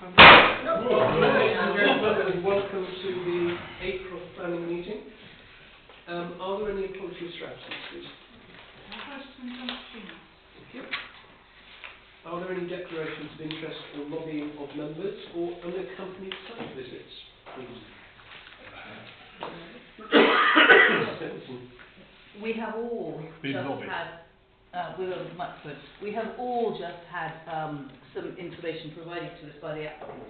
Ladies and gentlemen, welcome to the April planning meeting. Are there any apologies for absence, please? Thank you. Are there any declarations of interest or lobbying of members or unaccompanied site visits, please? We have all we have all just had some information provided to us by the applicant.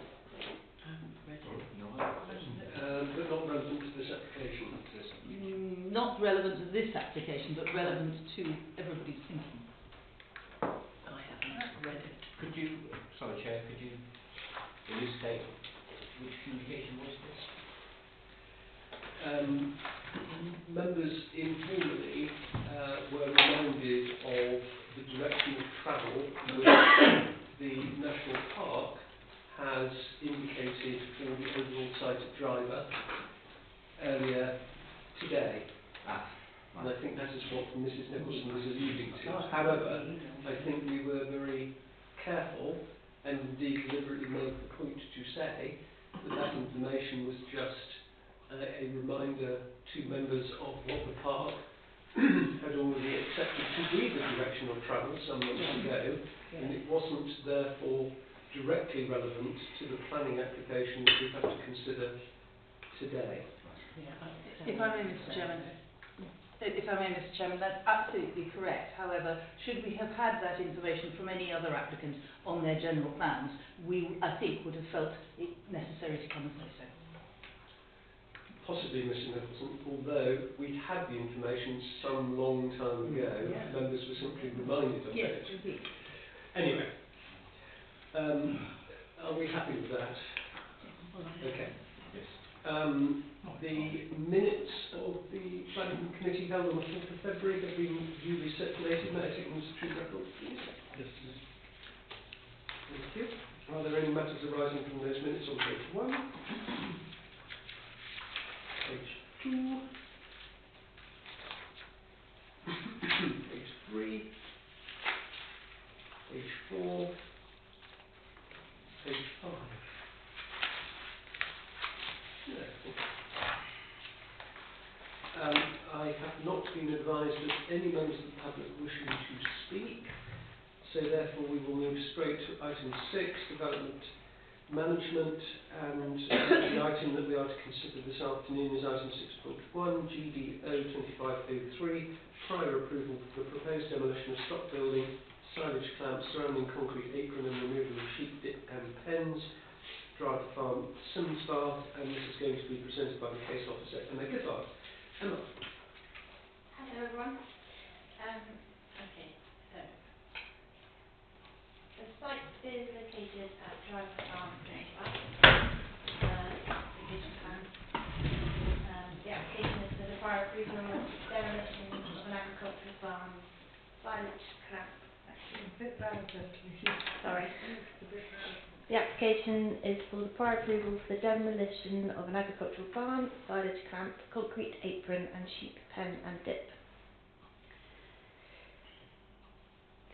But not relevant to this application. Not relevant to this application, but relevant to everybody's thinking. I haven't read it. Could you, sorry Chair, could you elucidate which communication was this? Members informally were reminded of the direction of travel which the National Park has indicated for the overall site of driver earlier today. And I think that is what Mrs Nicholson was alluding to. However, I think we were very careful and indeed deliberately made the point to say that that information was just a reminder to members of what the park had already accepted to be the direction of travel some months ago, and it wasn't therefore directly relevant to the planning application that we have to consider today. If I may, Mr. Chairman, that's absolutely correct. However, should we have had that information from any other applicant on their general plans, we, I think, would have felt it necessary to come and say so. Possibly, Mr Nicholson, although we'd had the information some long time ago, members were simply reminded of it. Yes, indeed. Anyway, are we happy with that? Okay. Yes. The minutes of the planning committee held on the 4th of February have been duly circulated. May I take them as true records, please? Yes. Thank you. Are there any matters arising from those minutes on page 1? Page 2, page 3, page 4, page 5. I have not been advised of any members of the public wishing to speak, so therefore we will move straight to item 6, development management, and the item that we are to consider this afternoon is item 6.1, GDO 2503, prior approval for the proposed demolition of stock building, silage clamps, surrounding concrete apron and removal of sheep dip and pens, Drive Farm, Sims Bath, and this is going to be presented by the case officer, Emma Giffard. Emma. Hello everyone. Okay, so the site is located at Drive Farm, application plan. The application is for the prior approval of demolition of an agricultural farm, silage clamp. Sorry. The application is for the prior approval for the demolition of an agricultural farm, silage clamp, concrete apron and sheep pen and dip.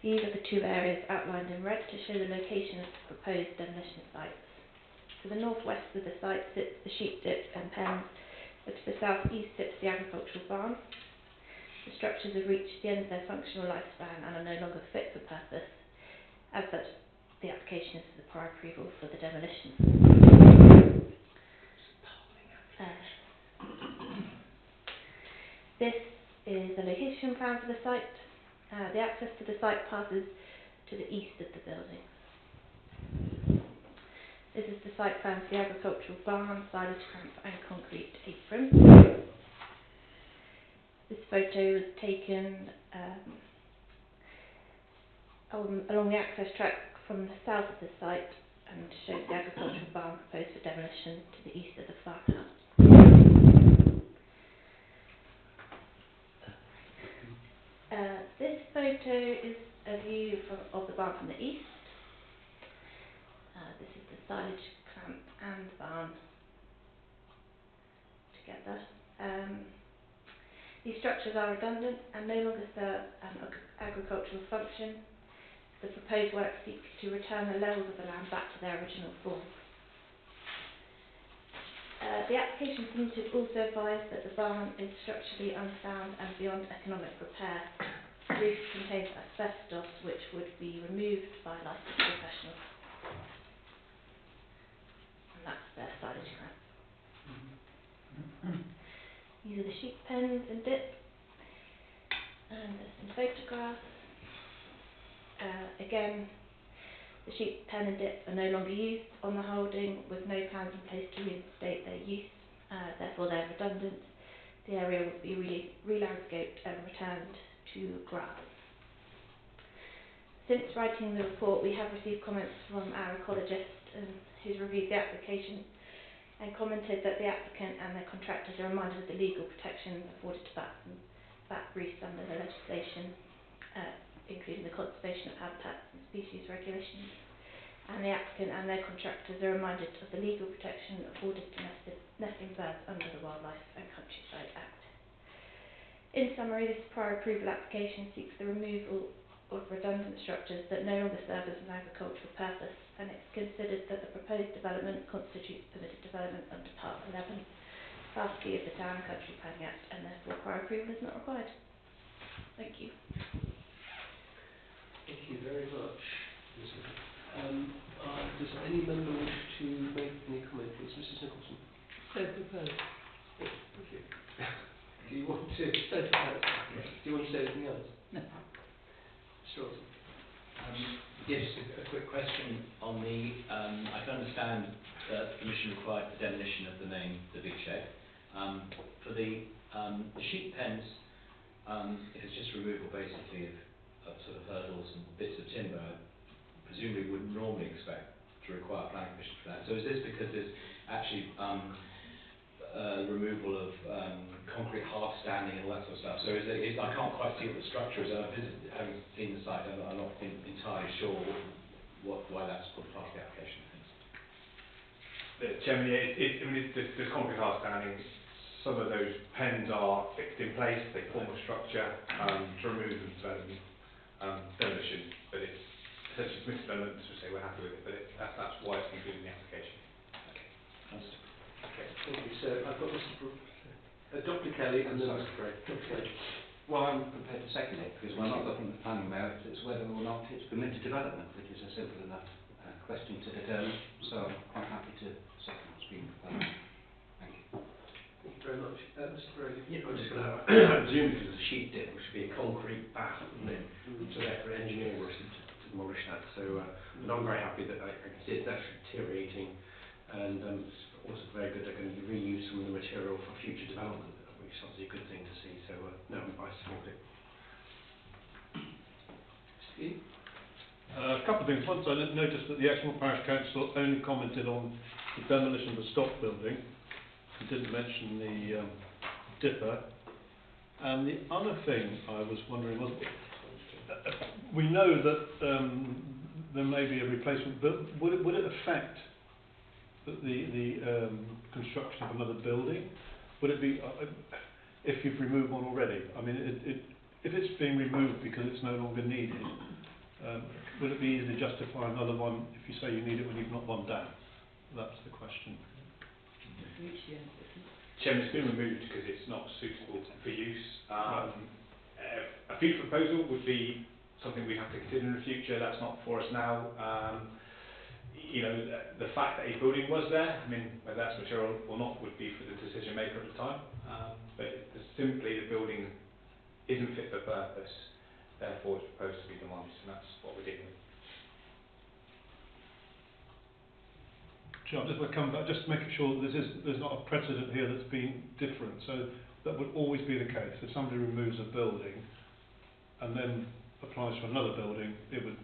These are the two areas outlined in red to show the location of the proposed demolition sites. To the northwest of the site sits the sheep dip and pens, but to the southeast sits the agricultural farm. The structures have reached the end of their functional lifespan and are no longer fit for purpose. As such, the application is for the prior approval for the demolition. This is a location plan for the site. The access to the site passes to the east of the building. This is the site plan for the agricultural barn, silage clamp and concrete apron. This photo was taken along the access track from the south of the site and shows the agricultural barn proposed for demolition to the east of the farmhouse. This photo is a view of the barn from the east. This is the silage clamp and barn together. These structures are redundant and no longer serve an agricultural function. The proposed work seeks to return the levels of the land back to their original form. The application seems to also advise that the barn is structurally unsound and beyond economic repair. The roof contains asbestos, which would be removed by licensed professionals. And that's their silage plan. These are the sheep pens and dip. And there's some photographs. Again, the sheep pen and dip are no longer used on the holding, with no plans in place to reinstate their use. Therefore, they're redundant. The area will be re-landscaped and returned to grass. Since writing the report, we have received comments from our ecologist who's reviewed the application and commented that the applicant and their contractors are reminded of the legal protections afforded to bats and bat roosts under the legislation, including the Conservation of Habitats and Species Regulations. And the applicant and their contractors are reminded of the legal protection afforded to nesting birds under the Wildlife and Countryside Act. In summary, this prior approval application seeks the removal of redundant structures that no longer serve as an agricultural purpose, and it's considered that the proposed development constitutes permitted development under Part 11, Class B of the Town and Country Planning Act, and therefore prior approval is not required. Thank you. Thank you very much, Elizabeth. Does any member wish to make any comment, please? Mrs. Nicholson. So proposed. Thank you. Do you want to say anything else? No. Sure. Yes, a quick question on the, I can understand that permission required for demolition of the big shed. For the sheep pens, it's just removal basically of sort of hurdles and bits of timber. I presumably wouldn't normally expect to require planning permission for that. So is this because there's actually removal of concrete half standing and all that sort of stuff? So I can't quite see what the structure is. Having seen the site, I'm not entirely sure why that's part of the application. Chairman, there's concrete half standing. Some of those pens are fixed in place. They form a structure to remove them to demolition, but it's essentially permitted development to say we're happy with it, but that's why it's included in the application. Okay. Understood. Okay, thank you. So I've got Dr. Kelly and then Sorry. Mr. Gray. Dr. Kelly. Well, I'm prepared to second it because we're not looking at the planning merits, it's whether or not it's permitted development, which is a simple enough question to determine. So I'm quite happy to second what's being proposed. Thank you. Thank you very much. Mr. Gray. Yeah, I'm just going to I presume because of the sheep dip, which should be a concrete bath, wouldn't it? So therefore engineering was to demolish that. So but I'm very happy that I can see it's naturally deteriorating, and it's also very good they're going to reuse some of the material for future development, which is obviously a good thing to see. So no, I support it. Steve? A couple of things. Once I noticed that the Exmoor Parish Council only commented on the demolition of the stock building and didn't mention the dipper. And the other thing I was wondering was, we know that there may be a replacement, but would it affect the construction of another building? Would it be, if you've removed one already? I mean, if it's being removed because it's no longer needed, would it be easy to justify another one if you say you need it when you've knocked one down? That's the question. Chairman, it's been removed because it's not suitable for use. A future proposal would be something we have to consider in the future. That's not for us now. The fact that a building was there, I mean, whether that's material or not, would be for the decision maker at the time. But simply the building isn't fit for purpose, therefore it's proposed to be demolished, and that's what we're dealing with. Sure, I'm just going to come back, just making sure that there's not a precedent here that's been different. So that would always be the case. If somebody removes a building and then applies for another building, it would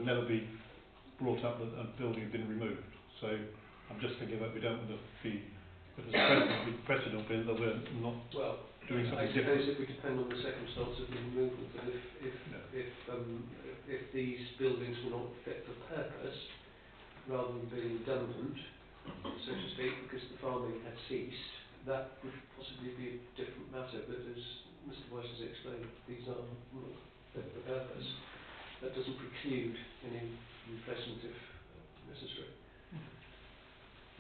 never be brought up that a building had been removed. So I'm just thinking that we don't want to be, if there's a precedent that we're not doing something I different. suppose it would depend on the circumstance of the removal, but if these buildings were not fit for purpose, rather than being redundant, so to speak, because the farming had ceased, that would possibly be a different matter. But as Mr. Weiss has explained, these are not fit for purpose. that doesn't preclude any replacement if necessary.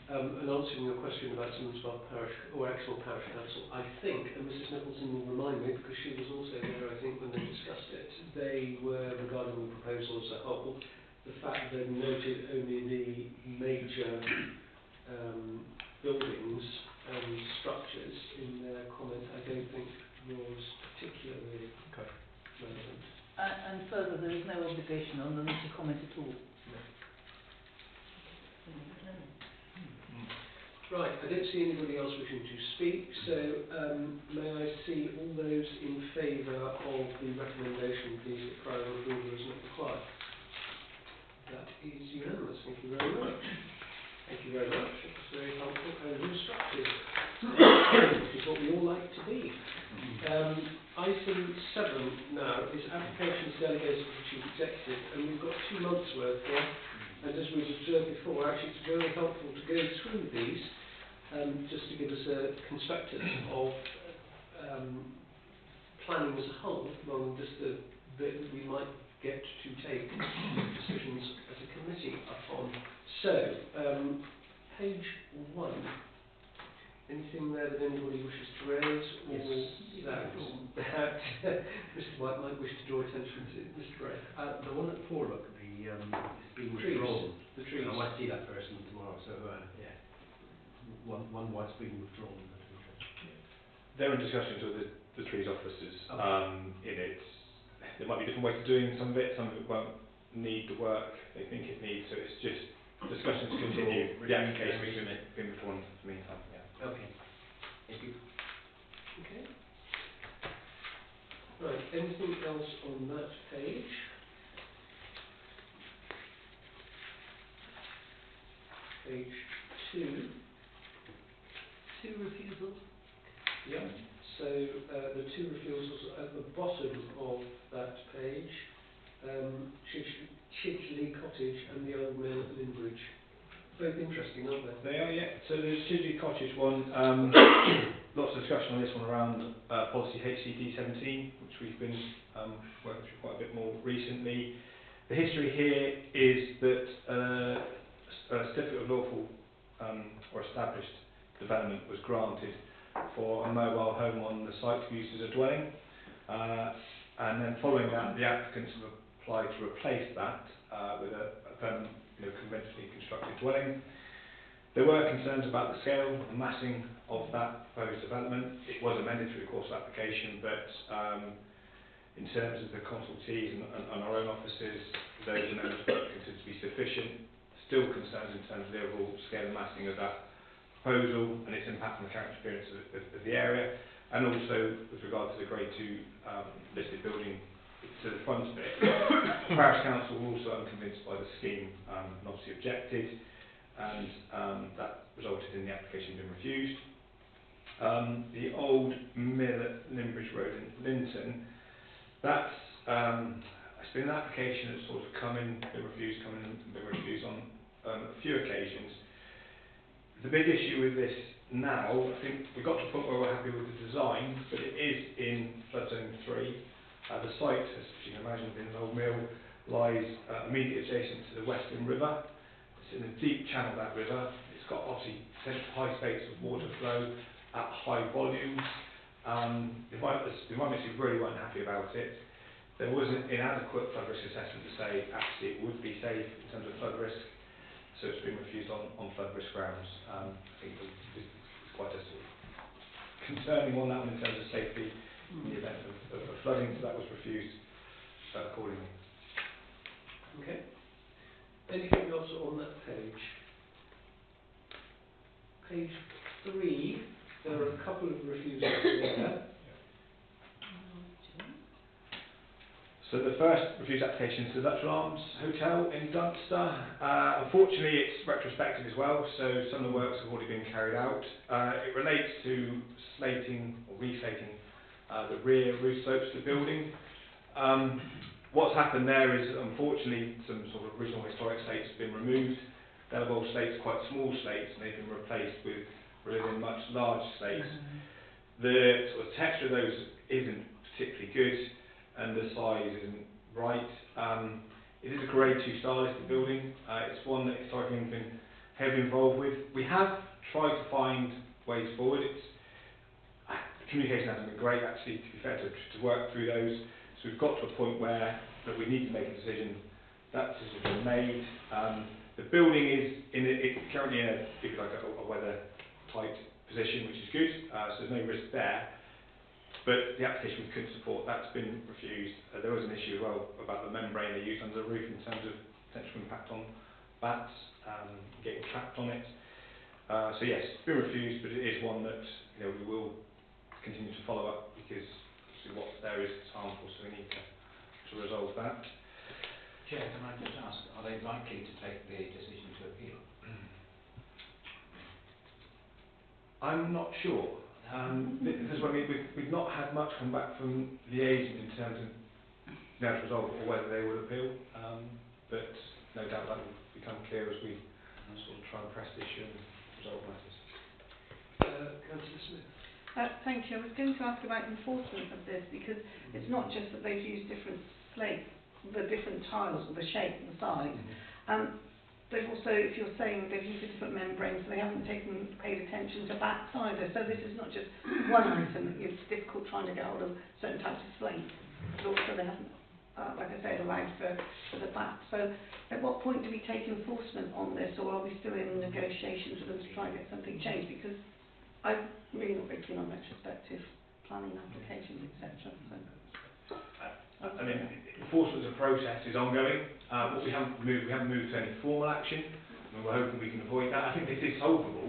And answering your question about Simmonsbar Parish or Exmoor Parish Council, I think, and Mrs Nicholson will remind me because she was also there, I think, when they discussed it, they were regarding the proposal as a whole. The fact they noted only the major buildings and structures in their comment, I don't think was particularly relevant. And further, there is no obligation on them to comment at all. Right, I don't see anybody else wishing to speak, so may I see all those in favour of the recommendation, please, that prior approval is not required? That is unanimous. Thank you very much. Thank you very much. That's very helpful and instructive. Which is what we all like to be. Item 7 now is applications delegated to the Chief Executive, and we've got 2 months' worth here. And as we've observed before, actually it's very helpful to go through these just to give us a constructive of planning as a whole, rather than just the bit that we might get to take decisions as a committee upon. So, page 1. Anything there that anybody wishes to raise? Or that Mr White might wish to draw attention to. Mr Gray. The one at Porlock, it's been Trees. withdrawn. The trees. I might see that person tomorrow, so yeah. One why's been withdrawn. They're in discussions with the trees officers in it. There might be different ways of doing some of it won't need the work they think it needs, so it's just discussions continue. The application has been withdrawn in the meantime, yeah. Okay. Thank you. Okay. Right, anything else on that page? Page 2. 2 refusals. Yeah. So the 2 refusals at the bottom of that page, Chidgley Cottage and the Old Mill at Limbridge. Both interesting, aren't they? They are, yeah. So the Chidgley Cottage one, lots of discussion on this one around policy HCD 17, which we've been working through quite a bit more recently. The history here is that a certificate of lawful or established development was granted for a mobile home on the site to be used as a dwelling, and then following that the applicants have applied to replace that with a permanent, conventionally constructed dwelling. There were concerns about the scale and massing of that proposed development. It was amended through the course of application, but in terms of the consultees and our own offices, those amendments were considered to be sufficient. Still concerns in terms of the overall scale and massing of that proposal and its impact on the character appearance of the area, and also with regard to the Grade 2 listed building to the front of it. The Parish Council were also unconvinced by the scheme and obviously objected, and that resulted in the application being refused. The Old Mill at Limbridge Road in Linton, that's it's been an application that's sort of come in, been refused on a few occasions. The big issue with this now, I think we got to the point where we're happy with the design, but it is in flood zone 3. The site, as you can imagine, within an old mill, lies immediately adjacent to the Western River. It's in a deep channel, that river. It's got obviously high spates of water flow at high volumes. The environmentalists really weren't happy about it. There was an inadequate flood risk assessment to say actually it would be safe in terms of flood risk. So it's been refused on flood risk grounds. I think it's quite a sort of concerning one, that one, in terms of safety in the event of flooding, so that was refused accordingly. Okay. Anything else on that page? Page 3, there are a couple of refusals there. So the first refused application is the Luttrell Arms Hotel in Dunster. Unfortunately, it's retrospective as well, so some of the works have already been carried out. It relates to slating or reslating the rear roof slopes of the building. What's happened there is, unfortunately, some sort of original historic slates have been removed. They're old slates, quite small slates, and they've been replaced with really much large slates. The sort of texture of those isn't particularly good, and the size isn't right. It is a Grade 2 star listed building. It's one that historically we've been heavily involved with. We have tried to find ways forward. Communication hasn't been great, actually, to be fair, to work through those. So we've got to a point where that we need to make a decision. That decision has been made. The building is it's currently in a weather-tight position, which is good. So there's no risk there. But the application we could support, that's been refused. There was an issue as well about the membrane they used under the roof in terms of potential impact on bats getting trapped on it. So yes, it's been refused, but it is one that we will continue to follow up because obviously what's there is harmful, so we need to resolve that. Chair, can I just ask, are they likely to take the decision to appeal? I'm not sure. Because we've not had much come back from liaison in terms of being able to resolve or whether they would appeal, but no doubt that will become clear as we sort of try and press the issue and resolve matters. Councillor Smith. Thank you. I was going to ask about enforcement of this because it's not just that they've used different slates, the different tiles, the shape and the size. They've also, if you're saying they've used a different membrane, so they haven't paid attention to bats either. So this is not just one item. It's difficult trying to get hold of certain types of slate. But also they haven't, like I said, allowed for the bats. So at what point do we take enforcement on this, or are we still in negotiations with them to try and get something changed? Because I'm really not very keen on retrospective planning applications, etc. So. I mean, enforcement as a process is ongoing. What we haven't moved to any formal action, and we're hoping we can avoid that. I think this is solvable.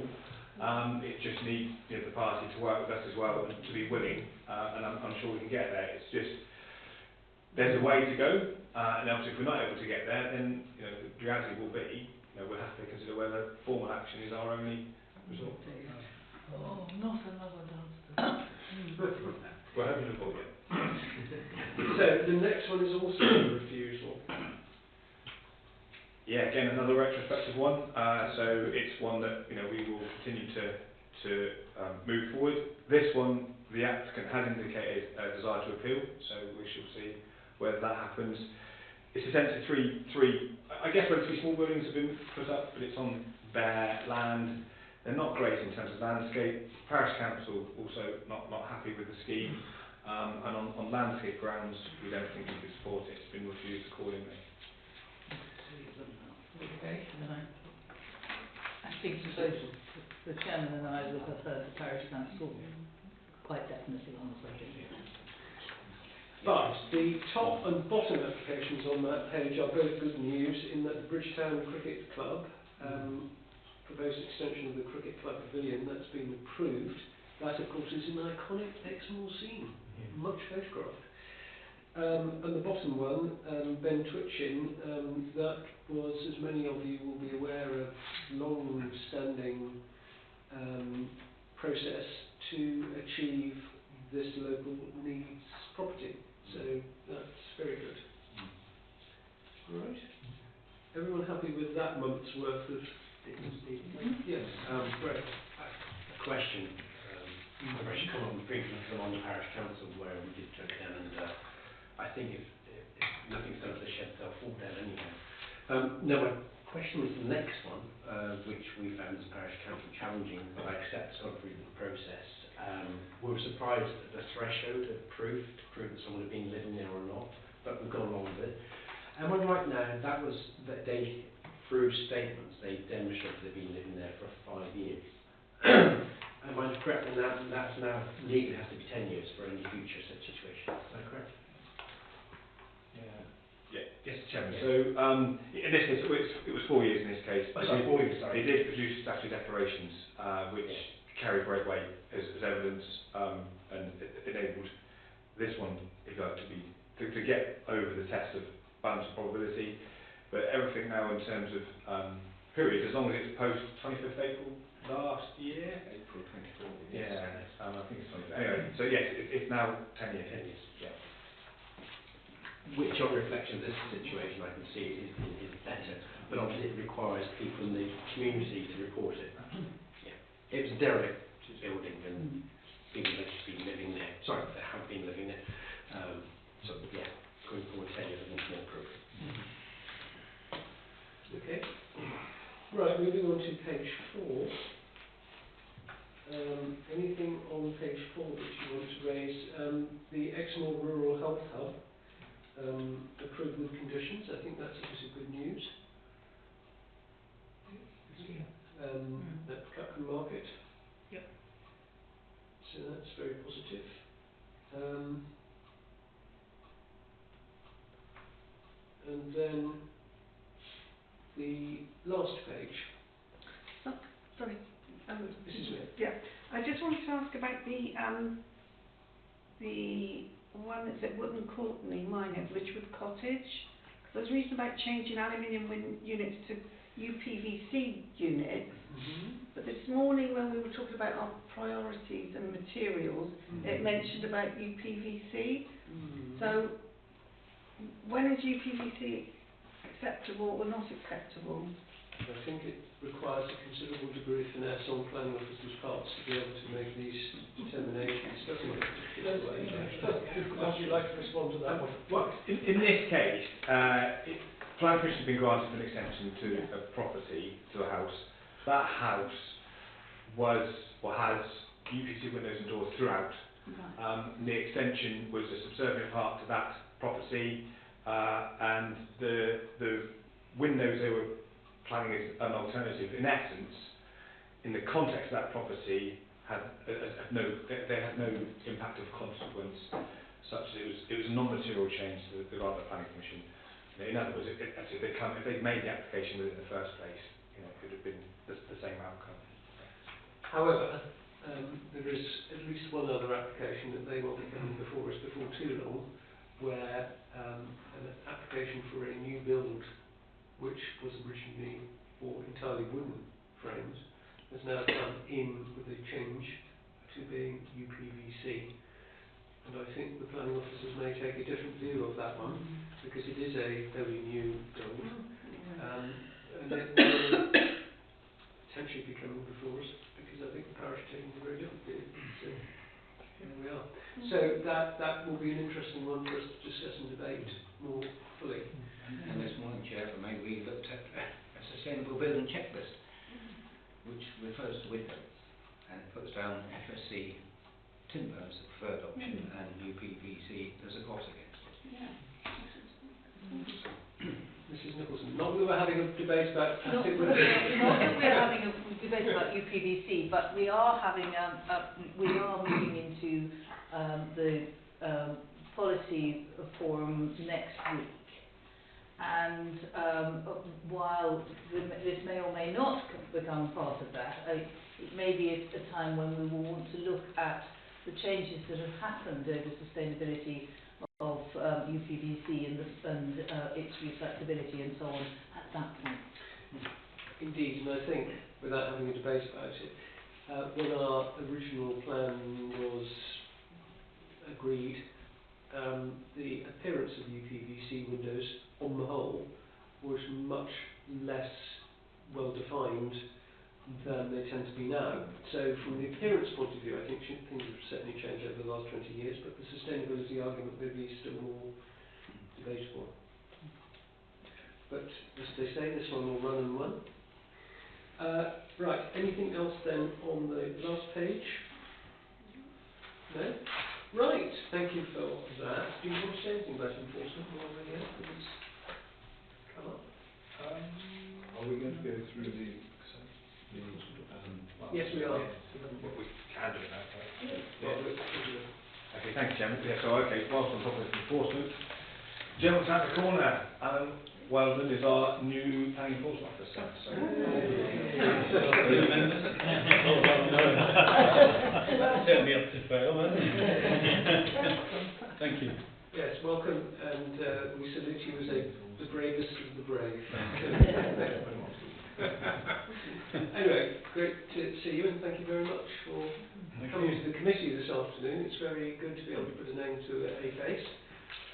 It just needs the party to work with us as well and to be willing, and I'm sure we can get there. It's just there's a way to go, and obviously if we're not able to get there, then the reality will be we'll have to consider whether formal action is our only resort. Oh, not another dumpster. We're hoping to avoid it. So the next one is also a refusal. Yeah, again another retrospective one. So it's one that we will continue to move forward. This one, the applicant has indicated a desire to appeal, so we shall see whether that happens. It's essentially three I guess relatively small buildings have been put up, but it's on bare land. They're not great in terms of landscape. Parish Council also not happy with the scheme. And on landscape grounds, we don't think we could support it. It's been refused accordingly. Okay. I think both the chairman and I would have heard the parish council quite definitely on the subject. But the top and bottom applications on that page are both good news in that the Bridgetown Cricket Club proposed extension of the Cricket Club Pavilion, that's been approved. That, of course, is an iconic Exmoor scene, much photographed. And the bottom one, Ben Twitchin, that was, as many of you will be aware, a long-standing process to achieve this local needs property. So that's very good. All right. Everyone happy with that month's worth of yes, Great. A question. I've actually come on briefly from on the parish council where we did turn it down, and I think if nothing's done to the shed, they'll fall down anyhow. Now my question was the next one, which we found as parish council challenging, but I accept it's gone through the process. We were surprised at the threshold of proof to prove that someone had been living there or not, but we've gone along with it. Am I right now? That was that they, through statements, they demonstrated they've been living there for 5 years. Am I correct in that? And that's now legally has to be 10 years for any future such situation. Is that correct? Yeah. Yes, Chairman. Yeah. So in this case, it was 4 years in this case. Oh, sorry, 4 years. Sorry. They did produce statutory declarations, which carry great weight as evidence, and it enabled this one, if you like, to get over the test of balance of probability. But everything now in terms of periods, as long as it's post 25th April last year. April 24. Yeah, I think it's 25th. Anyway, so yes, it's now 10 years. 10 years. Yeah. Which, on reflection of this situation, I can see is better, but obviously it requires people in the community to report it. Yeah. It was a derelict building, and people have actually been living there. Sorry, they have been living there. So yeah, going forward 10 years, I want more proof. Right, moving on to page 4. Anything on page 4 that you want to raise? The Exmoor Rural Health Hub, approved with conditions. I think that's obviously good news. At Clapham Market. Yep. So that's very positive. And then the last page. Sorry. This is it. Yeah. I just wanted to ask about the one that's at Wootton Courtney mine at Ridgewood Cottage. There was reason about changing aluminium units to UPVC units. But this morning when we were talking about our priorities and materials, it mentioned about UPVC. So when is UPVC acceptable or not acceptable? I think it requires a considerable degree of finesse on planning officers' parts to be able to make these determinations, doesn't it? Would you like to respond to that one? Well, in this case, planning permission has been granted for an extension to a property, to a house. That house was, or has, UPVC windows and doors throughout. And the extension was a subservient part to that property, and the windows they were planning as an alternative, in essence, in the context of that property, had they had no impact of consequence, such that it was a non-material change to the grant of the planning permission. In other words, if they'd made the application within the first place, it would have been the same outcome. However, there is at least one other application that they will be coming before us before too long, where an application for a new build, which was originally for entirely wooden frames, has now come in with a change to being UPVC. And I think the planning officers may take a different view of that one, because it is a very new build. And it will potentially be coming before us, because I think the parish are taking a very different view. So here we are. So that will be an interesting one for us to discuss and debate more fully. And this morning, Chair, for me, we looked at a sustainable building checklist, which refers to windows, and it puts down FSC timber as the preferred option and UPVC as a gloss against it. Mrs. Nicholson, not that we're having a debate about plastic windows. Not that we're having a debate about UPVC, but we are having we are moving into the policy forum next week. And while this may or may not become part of that, it may be a time when we will want to look at the changes that have happened over sustainability of UPVC and its recyclability and so on at that point. Indeed, and I think, without having a debate about it, when our original plan was agreed, the appearance of UPVC windows, on the whole, was much less well defined than they tend to be now. So from the appearance point of view, I think things have certainly changed over the last 20 years, but the sustainability argument may be still more debatable. But as they say, this one will run and run. Right, anything else then on the last page? No? Right, thank you for that. Do you want to say anything about enforcement while we're here? Because it's come up. Are we going to go through the Yes, we are. What we can do now. Well, Okay, thanks, Chairman. Yeah, so, whilst on top of enforcement, gentleman's at the corner, Alan Weldon is our new planning enforcement officer. So. It'll be up to fail, won't it? Thank you. Yes, welcome, and we salute you as the bravest of the brave. Anyway, great to see you, and thank you very much for coming to the committee this afternoon. It's very good to be able to put a name to a face,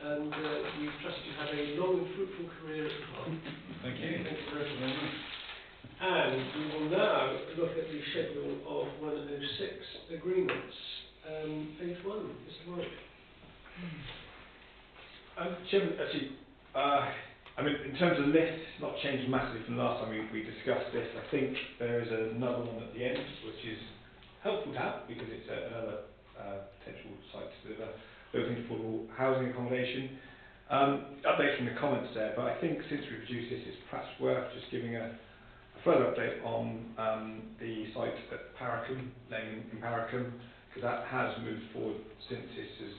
and we trust you have a long and fruitful career at the park. Thank you. Thank you very much. And we will now look at the schedule of 106 agreements. Page 1, Mr. Warwick. Chairman, actually, I mean, in terms of lifts, it's not changed massively from the last time we discussed this. I think there is another one at the end, which is helpful to have because it's another potential site to deliver building affordable housing accommodation. Update from the comments there, but I think since we produced this, it's perhaps worth just giving a further update on the site at Paracombe, Lane in Paracombe, because that has moved forward since this has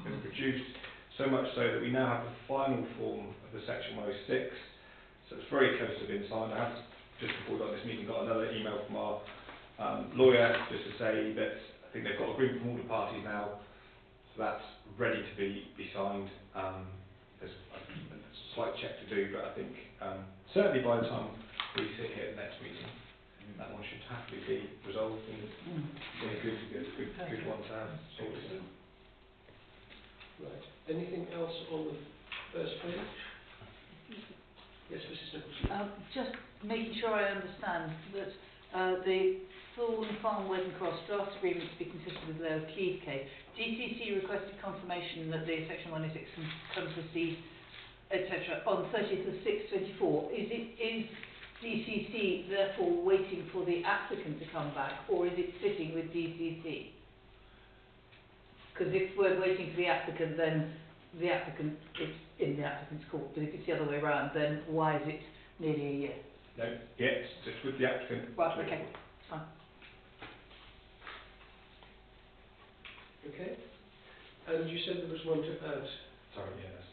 been produced. So much so that we now have the final form of the Section 106, so it's very close to being signed. I have, just before we got this meeting, got another email from our lawyer just to say that I think they've got agreement from all the parties now, so that's ready to be signed. There's a slight check to do, but I think certainly by the time we sit here at the next meeting, that one should happily be resolved and be a good one to have sorted. Right. Anything else on the first page? Yes, Mrs. Nicholson. Just making sure I understand that the Thorn Farm Working Cross draft agreement to be consistent with Lower Cleeve case. DCC requested confirmation that the Section 106 encompasses, etc. on 30th of 6/24. Is DCC therefore waiting for the applicant to come back, or is it sitting with DCC? Because if we're waiting for the applicant, then the applicant is in the applicant's court. But if it's the other way around, then why is it nearly a year? No, yeah, it's just with the applicant. Right, okay, fine. Okay. And you said there was one to add. Sorry, yes.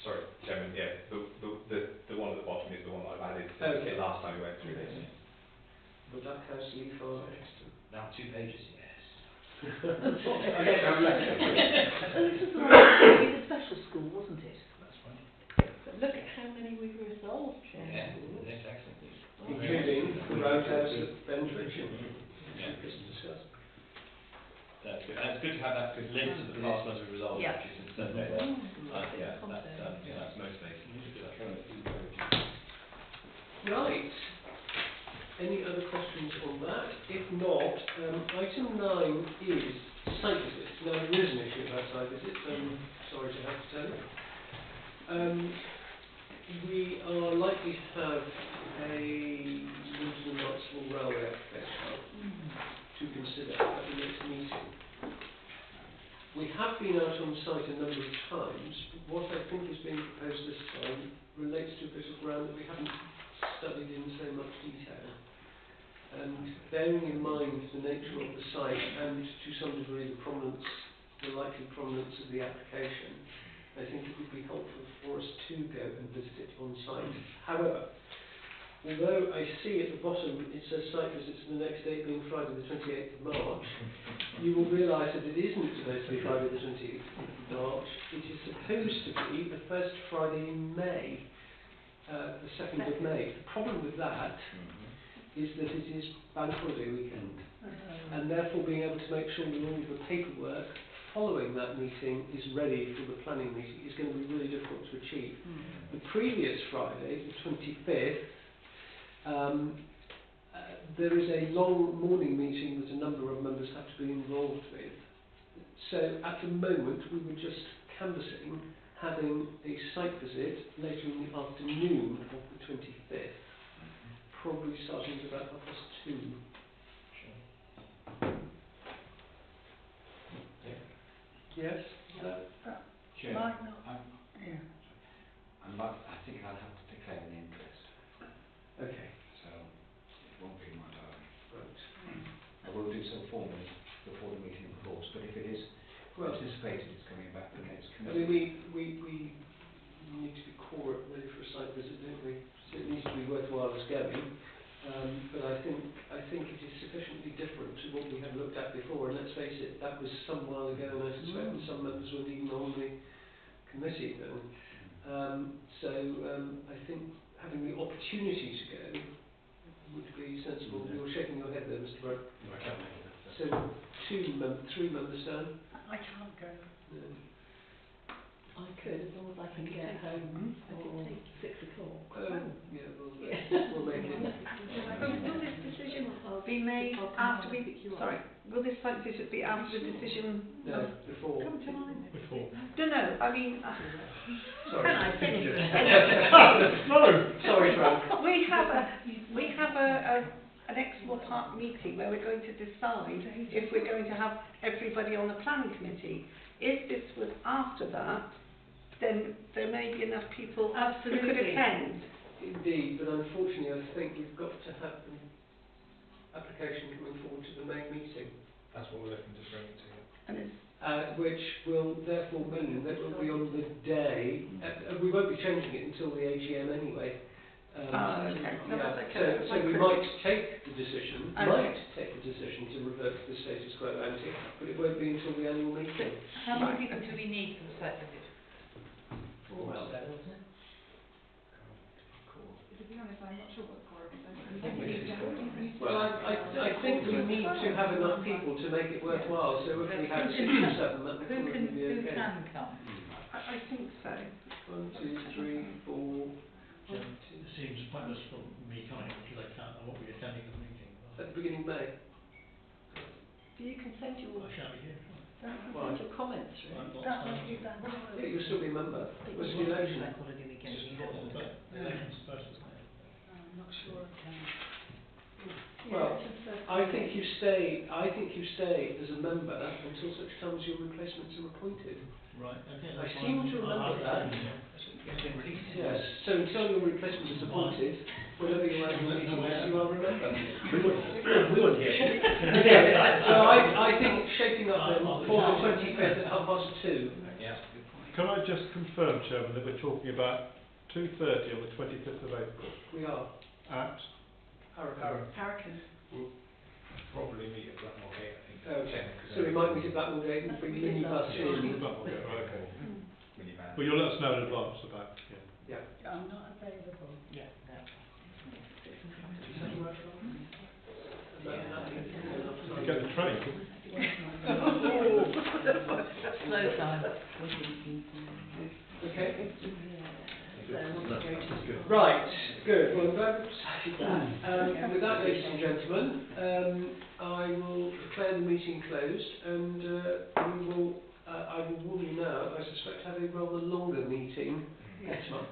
Sorry, Chairman, yeah, the one at the bottom is the one that I've added Okay. the last time we went through this. Would that house leave farm? Now 2 pages, yes. I don't have left. Well, this was the one that was a special school, wasn't it? That's right. But look at how many we've resolved, Chair. Yeah, exactly. Including the roadhouse at Bentridge. Yeah. Just discussed. That's good. And it's good to have that good list of the past ones we've resolved, Yeah. which is instead of that's motivating. Right. Any other questions on that? If not, item 9 is site visits. Now there is an issue about site visits, sorry to have to tell you. We are likely to have a London and Knoxville railway application to consider at the next meeting. We have been out on site a number of times, but what I think is being proposed this time relates to a bit of ground that we haven't studied in so much detail. And bearing in mind the nature of the site and to some degree the likely prominence of the application, I think it would be helpful for us to go and visit it on site. However, although I see at the bottom it says site visits the next date being Friday the 28th of March, you will realise that it isn't supposed to be Friday the 28th of March. It is supposed to be the first Friday in May, the 2nd of May. The problem with that is that it is bank holiday weekend, and therefore being able to make sure that all of the paperwork following that meeting is ready for the planning meeting is going to be really difficult to achieve. The previous Friday, the 25th, there is a long morning meeting that a number of members have to be involved with. So at the moment we were just canvassing having a site visit later in the afternoon of the 25th. Probably starting at about 2:30. Yes? Chair, Might not. I think I'll have to declare an interest, Okay. so it won't be in my diary. Right. I will do so formally before the meeting, of course, but if it is anticipated it's coming back, then it's I committed. mean, we need to be core ready for a site visit, don't we? So it needs to be worthwhile us going. But I think it is sufficiently different to what we have looked at before. And let's face it, that was some while ago, and I suspect that some members weren't even on the committee then. I think having the opportunity to go would be sensible. You're shaking your head there, Mr. Brown. I can't make it. So 3 members down? I can't go. No. I could, as long as I can get home for 6 o'clock. Yeah, we'll make it. Will this decision be made after will this site visit be after the decision? No, before. Come to mind. Before. No, I mean, Sorry. can I finish. No. Sorry, Frank. We have an Exmoor Park meeting where we're going to decide if we're going to have everybody on the planning committee. If this was after that, then there may be enough people who could Absolutely. attend. Indeed, but unfortunately I think we've got to have an application coming forward to the main meeting, That's what we're looking to bring to you. And it's, which will therefore mean that we'll be on the day, we won't be changing it until the AGM anyway. okay. No, Yeah, that's okay. so we might take the decision, Okay. to revert to the status quo ante, but it won't be until the annual meeting. How Right, many people okay. do we need for the site visit? Well, that is it. To be honest, I'm not sure what the quorum is. Well, I think we need to have enough people to make it worthwhile, so if we had 6 or 7, that would Who probably can, be who okay. can come? I think so. 1, 2, 3, 4, It seems pointless for me coming because I won't be attending the meeting. at the beginning of May. You can send your, I shan't be here. Right. send your comments, really. Right, That lots would be that. Yeah, you'll still be a member. What's the election? Bank holiday weekend, you don't want to. The election's first, isn't it? I'm not sure I can. Well, I think you stay as a member until such time as your replacements are appointed. Right, okay. I that's seem fine. to remember I'll have that. to change it. It's been released. Yes, so until your replacement is appointed, whenever your annual meeting is, you are a member. We weren't here. So I think shaping up then for the 25th at 2:30. Yeah. Can I just confirm, Chairman, that we're talking about 2:30 on the 25th of April We are. at Hurricane. Probably meet at Blackmore Gate, I think. Okay, so we might meet at Blackmore Gate and bring minibus in. Okay. Minivan. Well, you'll let us know in advance about, yeah. Yeah. I'm not available. Yeah. You get the train. Slow time. Okay. Right, good. Well, I'm glad we've decided that. With that, ladies and gentlemen, I will declare the meeting closed, and we will. I will warn you now. I suspect have a rather longer meeting next month.